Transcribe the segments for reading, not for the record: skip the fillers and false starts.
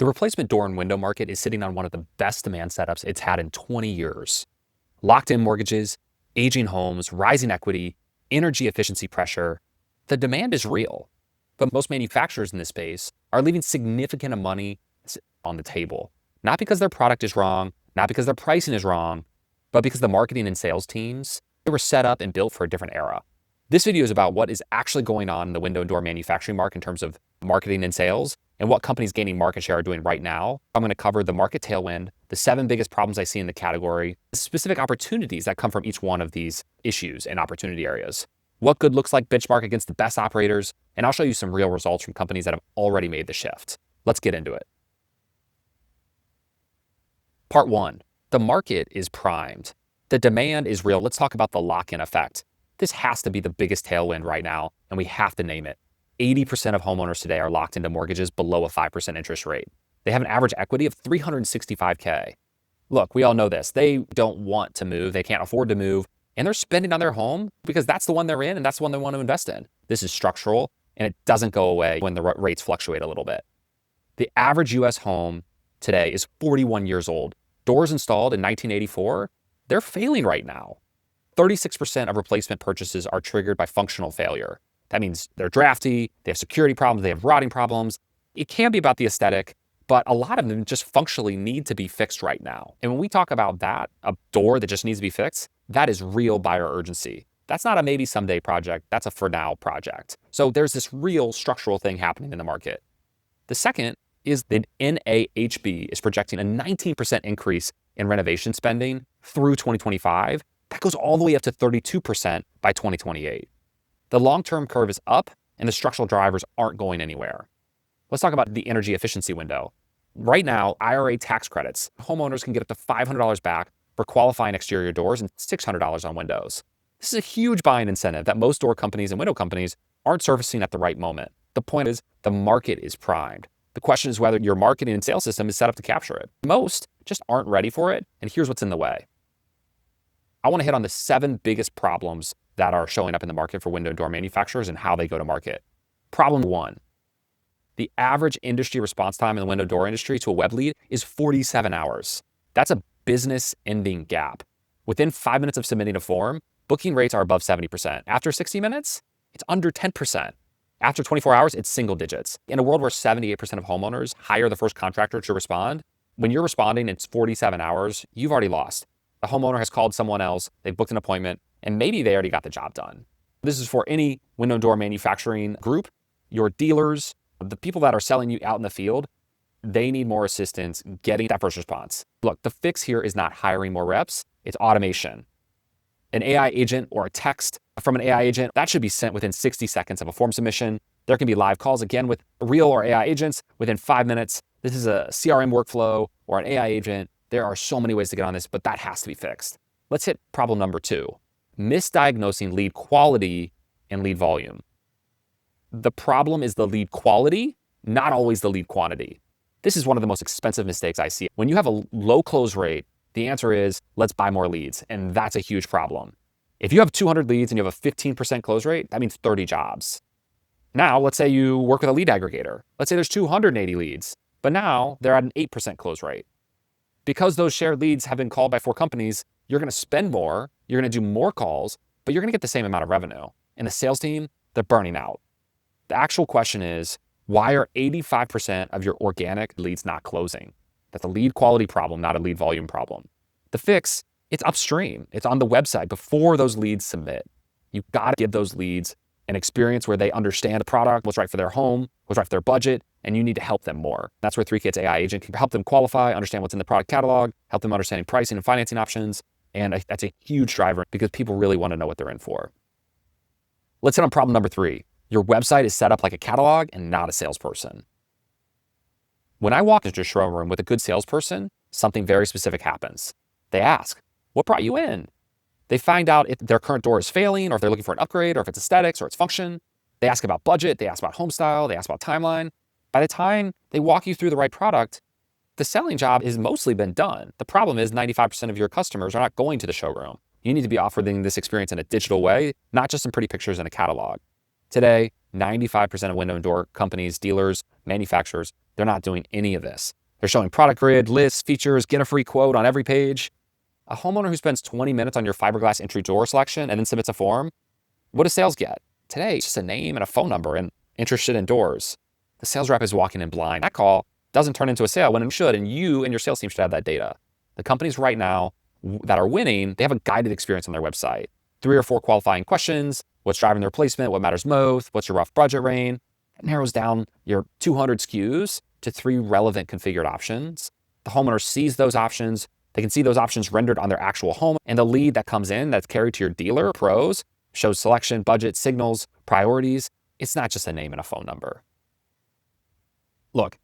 The replacement door and window market is sitting on one of the best demand setups it's had in 20 years. Locked-in mortgages, aging homes, rising equity, energy efficiency pressure. The demand is real, but most manufacturers in this space are leaving significant money on the table. Not because their product is wrong, not because their pricing is wrong, but because the marketing and sales teams, they were set up and built for a different era. This video is about what is actually going on in the window and door manufacturing market in terms of marketing and sales, and what companies gaining market share are doing right now. I'm going to cover the market tailwind, the 7 biggest problems I see in the category, the specific opportunities that come from each one of these issues and opportunity areas, what good looks like benchmark against the best operators, and I'll show you some real results from companies that have already made the shift. Let's get into it. Part 1, the market is primed. The demand is real. Let's talk about the lock-in effect. This has to be the biggest tailwind right now, and we have to name it. 80% of homeowners today are locked into mortgages below a 5% interest rate. They have an average equity of $365K. Look, we all know this. They don't want to move. They can't afford to move, and they're spending on their home because that's the one they're in and that's the one they want to invest in. This is structural, and it doesn't go away when the rates fluctuate a little bit. The average US home today is 41 years old. Doors installed in 1984, they're failing right now. 36% of replacement purchases are triggered by functional failure. That means they're drafty, they have security problems, they have rotting problems. It can be about the aesthetic, but a lot of them just functionally need to be fixed right now. And when we talk about that, a door that just needs to be fixed, that is real buyer urgency. That's not a maybe someday project, that's a for now project. So there's this real structural thing happening in the market. The second is that NAHB is projecting a 19% increase in renovation spending through 2025. That goes all the way up to 32% by 2028. The long-term curve is up, and the structural drivers aren't going anywhere. Let's talk about the energy efficiency window. Right now, IRA tax credits, homeowners can get up to $500 back for qualifying exterior doors and $600 on windows. This is a huge buying incentive that most door companies and window companies aren't servicing at the right moment. The point is, the market is primed. The question is whether your marketing and sales system is set up to capture it. Most just aren't ready for it, and here's what's in the way. I want to hit on the 7 biggest problems that are showing up in the market for window and door manufacturers and how they go to market. Problem 1, the average industry response time in the window door industry to a web lead is 47 hours. That's a business-ending gap. Within 5 minutes of submitting a form, booking rates are above 70%. After 60 minutes, it's under 10%. After 24 hours, it's single digits. In a world where 78% of homeowners hire the first contractor to respond, when you're responding, it's 47 hours, you've already lost. The homeowner has called someone else, they've booked an appointment, and maybe they already got the job done. This is for any window and door manufacturing group, your dealers, the people that are selling you out in the field, they need more assistance getting that first response. Look, the fix here is not hiring more reps, it's automation. An AI agent or a text from an AI agent, that should be sent within 60 seconds of a form submission. There can be live calls, again, with real or AI agents within 5 minutes. This is a CRM workflow or an AI agent. There are so many ways to get on this, but that has to be fixed. Let's hit problem number 2, misdiagnosing lead quality and lead volume. The problem is the lead quality, not always the lead quantity. This is one of the most expensive mistakes I see. When you have a low close rate, the answer is, let's buy more leads, and that's a huge problem. If you have 200 leads and you have a 15% close rate, that means 30 jobs. Now, let's say you work with a lead aggregator. Let's say there's 280 leads, but now they're at an 8% close rate. Because those shared leads have been called by 4 companies, you're going to spend more, you're going to do more calls, but you're going to get the same amount of revenue. And the sales team, they're burning out. The actual question is, why are 85% of your organic leads not closing? That's a lead quality problem, not a lead volume problem. The fix, it's upstream. It's on the website before those leads submit. You've got to give those leads an experience where they understand the product, what's right for their home, what's right for their budget, and you need to help them more. That's where 3Kit's AI agent can help them qualify, understand what's in the product catalog, help them understanding pricing and financing options. And that's a huge driver because people really want to know what they're in for. Let's hit on problem number 3. Your website is set up like a catalog and not a salesperson. When I walk into a showroom with a good salesperson, something very specific happens. They ask, what brought you in? They find out if their current door is failing, or if they're looking for an upgrade, or if it's aesthetics or its function. They ask about budget, they ask about home style, they ask about timeline. By the time they walk you through the right product, the selling job has mostly been done. The problem is 95% of your customers are not going to the showroom. You need to be offering this experience in a digital way, not just some pretty pictures in a catalog. Today, 95% of window and door companies, dealers, manufacturers, They're not doing any of this. They're showing product grid, lists, features, get a free quote on every page. A homeowner who spends 20 minutes on your fiberglass entry door selection and then submits a form, what does sales get? Today, it's just a name and a phone number and interested in doors. The sales rep is walking in blind. That call doesn't turn into a sale when it should, and you and your sales team should have that data. The companies right now that are winning, they have a guided experience on their website. 3 or 4 qualifying questions, what's driving their placement, what matters most, what's your rough budget range. It narrows down your 200 SKUs to 3 relevant configured options. The homeowner sees those options. They can see those options rendered on their actual home, and the lead that comes in that's carried to your dealer, pros, shows selection, budget, signals, priorities. It's not just a name and a phone number. Look,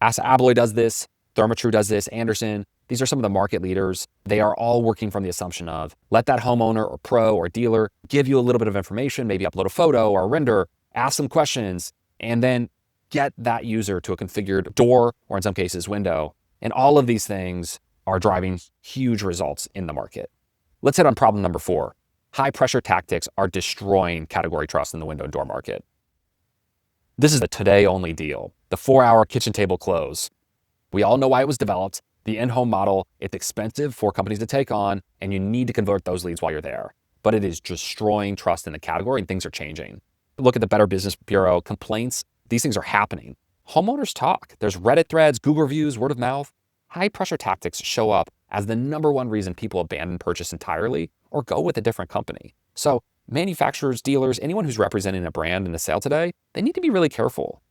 Asa Abloy does this, Thermatrue does this, Anderson. These are some of the market leaders. They are all working from the assumption of let that homeowner or pro or dealer give you a little bit of information, maybe upload a photo or a render, ask some questions, and then get that user to a configured door or in some cases window. And all of these things are driving huge results in the market. Let's hit on problem number 4. High pressure tactics are destroying category trust in the window and door market. This is a today only deal. The 4-hour kitchen table close. We all know why it was developed. The in-home model, it's expensive for companies to take on, and you need to convert those leads while you're there. But it is destroying trust in the category, and things are changing. Look at the Better Business Bureau complaints. These things are happening. Homeowners talk. There's Reddit threads, Google reviews, word of mouth. High pressure tactics show up as the #1 reason people abandon purchase entirely or go with a different company. So manufacturers, dealers, anyone who's representing a brand in a sale today, they need to be really careful.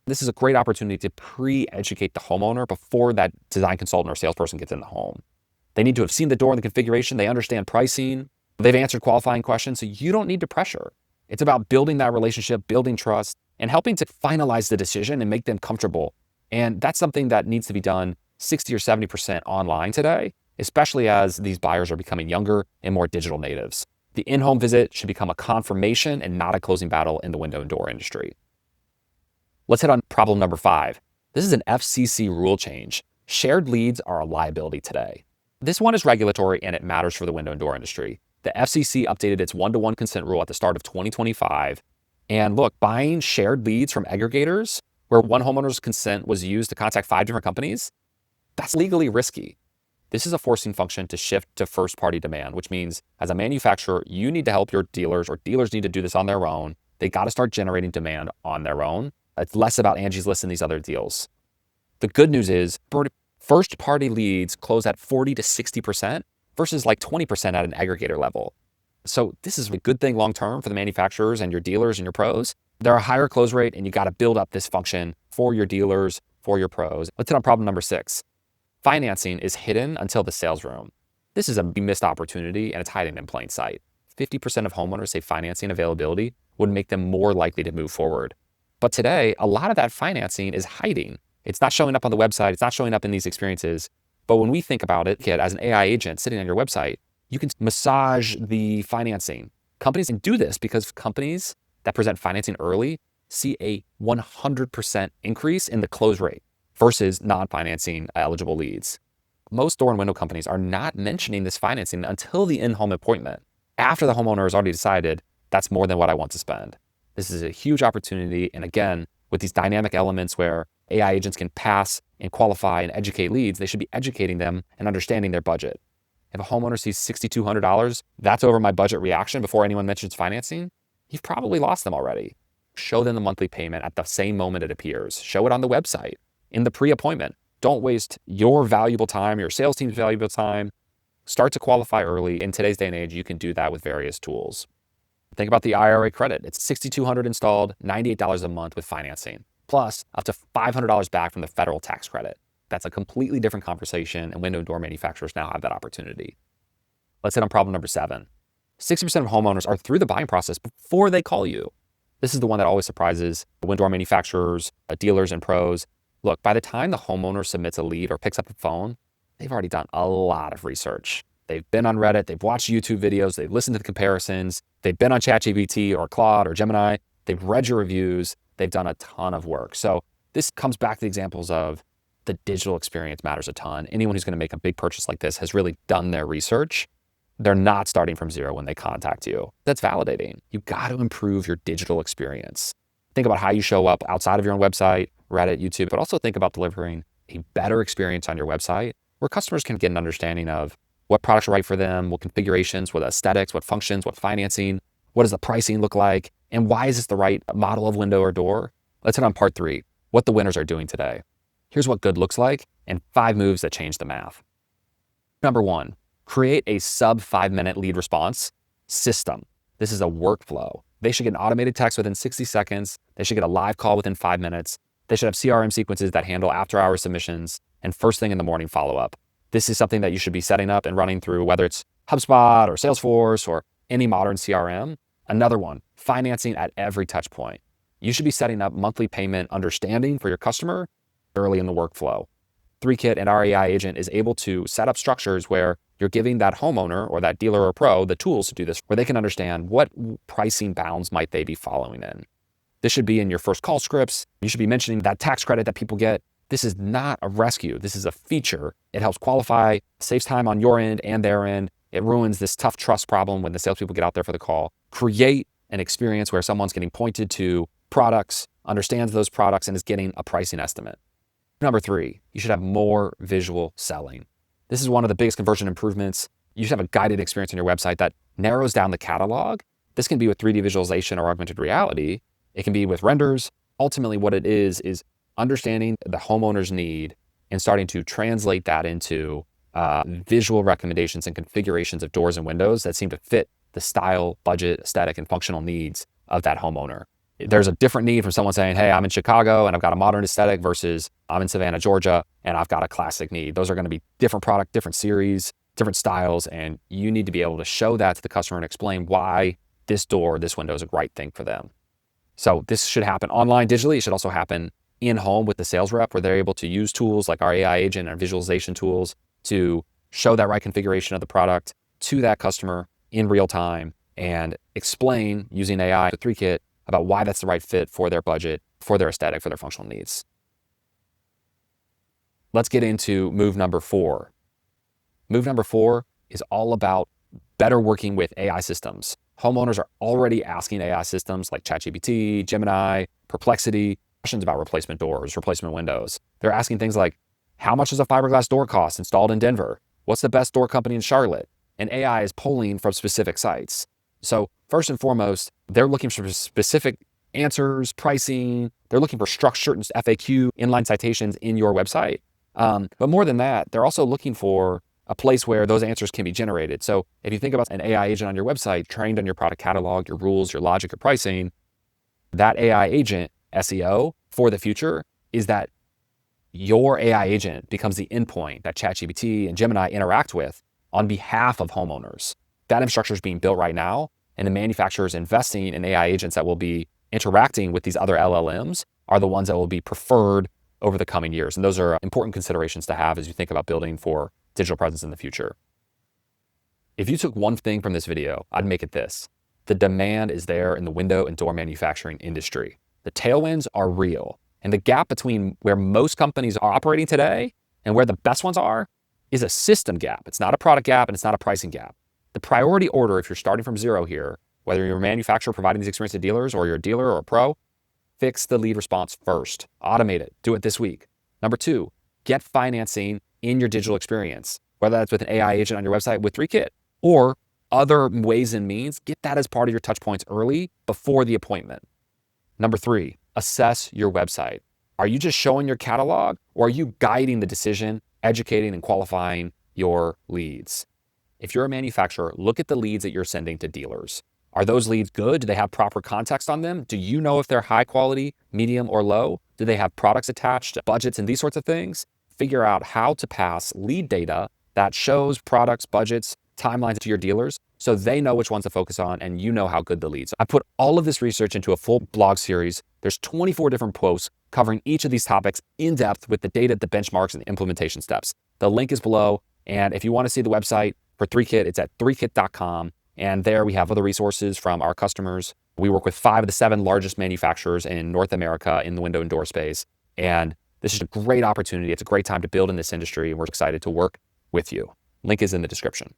This is a great opportunity to pre-educate the homeowner before that design consultant or salesperson gets in the home. They need to have seen the door and the configuration. They understand pricing. They've answered qualifying questions, so you don't need to pressure. It's about building that relationship, building trust, and helping to finalize the decision and make them comfortable. And that's something that needs to be done 60 or 70% online today, especially as these buyers are becoming younger and more digital natives. The in-home visit should become a confirmation and not a closing battle in the window and door industry. Let's hit on problem number 5. This is an FCC rule change. Shared leads are a liability today. This one is regulatory and it matters for the window and door industry. The FCC updated its 1-to-1 consent rule at the start of 2025. And look, buying shared leads from aggregators where one homeowner's consent was used to contact 5 different companies, that's legally risky. This is a forcing function to shift to first-party demand, which means as a manufacturer, you need to help your dealers or dealers need to do this on their own. They got to start generating demand on their own. It's less about Angie's List and these other deals. The good news is first-party leads close at 40 to 60% versus like 20% at an aggregator level. So this is a good thing long-term for the manufacturers and your dealers and your pros. They're a higher close rate and you got to build up this function for your dealers, for your pros. Let's hit on problem number 6. Financing is hidden until the sales room. This is a missed opportunity and it's hiding in plain sight. 50% of homeowners say financing availability would make them more likely to move forward. But today, a lot of that financing is hiding. It's not showing up on the website. It's not showing up in these experiences. But when we think about it, kid, as an AI agent sitting on your website, you can massage the financing. Companies can do this because companies that present financing early see a 100% increase in the close rate versus non-financing eligible leads. Most door and window companies are not mentioning this financing until the in-home appointment. After the homeowner has already decided, that's more than what I want to spend. This is a huge opportunity. And again, with these dynamic elements where AI agents can pass and qualify and educate leads, they should be educating them and understanding their budget. If a homeowner sees $6,200, that's over my budget reaction before anyone mentions financing, you've probably lost them already. Show them the monthly payment at the same moment it appears. Show it on the website, in the pre-appointment. Don't waste your valuable time, your sales team's valuable time. Start to qualify early. In today's day and age, you can do that with various tools. Think about the IRA credit. It's $6,200 installed, $98 a month with financing, plus up to $500 back from the federal tax credit. That's a completely different conversation, and window and door manufacturers now have that opportunity. Let's hit on problem number 7. 60% of homeowners are through the buying process before they call you. This is the one that always surprises window door manufacturers, dealers, and pros. Look, by the time the homeowner submits a lead or picks up the phone, they've already done a lot of research. They've been on Reddit, they've watched YouTube videos, they've listened to the comparisons, they've been on ChatGPT or Claude or Gemini, they've read your reviews, they've done a ton of work. So this comes back to the examples of the digital experience matters a ton. Anyone who's going to make a big purchase like this has really done their research. They're not starting from zero when they contact you. That's validating. You got to improve your digital experience. Think about how you show up outside of your own website, Reddit, YouTube, but also think about delivering a better experience on your website where customers can get an understanding of what products are right for them, what configurations, what aesthetics, what functions, what financing, what does the pricing look like, and why is this the right model of window or door? Let's hit on part 3, what the winners are doing today. Here's what good looks like and 5 moves that change the math. Number 1, create a sub 5-minute lead response system. This is a workflow. They should get an automated text within 60 seconds. They should get a live call within 5 minutes. They should have CRM sequences that handle after-hours submissions and first thing in the morning follow-up. This is something that you should be setting up and running through, whether it's HubSpot or Salesforce or any modern CRM. Another one, financing at every touch point. You should be setting up monthly payment understanding for your customer early in the workflow. 3Kit and our AI agent is able to set up structures where you're giving that homeowner or that dealer or pro the tools to do this, where they can understand what pricing bounds might they be following in. This should be in your first call scripts. You should be mentioning that tax credit that people get. This is not a rescue. This is a feature. It helps qualify, saves time on your end and their end. It ruins this tough trust problem when the salespeople get out there for the call. Create an experience where someone's getting pointed to products, understands those products, and is getting a pricing estimate. Number 3, you should have more visual selling. This is one of the biggest conversion improvements. You should have a guided experience on your website that narrows down the catalog. This can be with 3D visualization or augmented reality. It can be with renders. Ultimately, what it is understanding the homeowner's need and starting to translate that into visual recommendations and configurations of doors and windows that seem to fit the style, budget, aesthetic, and functional needs of that homeowner. There's a different need from someone saying, hey, I'm in Chicago and I've got a modern aesthetic versus I'm in Savannah, Georgia, and I've got a classic need. Those are going to be different product, different series, different styles, and you need to be able to show that to the customer and explain why this door, this window is a right thing for them. So this should happen online digitally. It should also happen in-home with the sales rep, where they're able to use tools like our AI agent and visualization tools to show that right configuration of the product to that customer in real time and explain using AI to 3Kit about why that's the right fit for their budget, for their aesthetic, for their functional needs. Let's get into move number 4. Move number 4 is all about better working with AI systems. Homeowners are already asking AI systems like ChatGPT, Gemini, Perplexity, questions about replacement doors, replacement windows. They're asking things like, how much does a fiberglass door cost installed in Denver? What's the best door company in Charlotte? And AI is pulling from specific sites. So first and foremost, they're looking for specific answers, pricing. They're looking for structured FAQ, inline citations in your website. But more than that, they're also looking for a place where those answers can be generated. So if you think about an AI agent on your website, trained on your product catalog, your rules, your logic, your pricing, that AI agent SEO for the future is that your AI agent becomes the endpoint that ChatGPT and Gemini interact with on behalf of homeowners. That infrastructure is being built right now, and the manufacturers investing in AI agents that will be interacting with these other LLMs are the ones that will be preferred over the coming years. And those are important considerations to have as you think about building for digital presence in the future. If you took one thing from this video, I'd make it this. The demand is there in the window and door manufacturing industry. The tailwinds are real. And the gap between where most companies are operating today and where the best ones are is a system gap. It's not a product gap and it's not a pricing gap. The priority order, if you're starting from zero here, whether you're a manufacturer providing these experience to dealers or you're a dealer or a pro, fix the lead response first. Automate it. Do it this week. Number 2, get financing in your digital experience, whether that's with an AI agent on your website with 3Kit or other ways and means. Get that as part of your touch points early before the appointment. Number 3, assess your website. Are you just showing your catalog or are you guiding the decision, educating and qualifying your leads? If you're a manufacturer, look at the leads that you're sending to dealers. Are those leads good? Do they have proper context on them? Do you know if they're high quality, medium, or low? Do they have products attached, budgets, and these sorts of things? Figure out how to pass lead data that shows products, budgets, timelines to your dealers so they know which ones to focus on and you know how good the leads are. I put all of this research into a full blog series. There's 24 different posts covering each of these topics in depth with the data, the benchmarks, and the implementation steps. The link is below. And if you want to see the website for 3Kit, it's at 3kit.com. And there we have other resources from our customers. We work with 5 of the 7 largest manufacturers in North America in the window and door space. And this is a great opportunity. It's a great time to build in this industry. And we're excited to work with you. Link is in the description.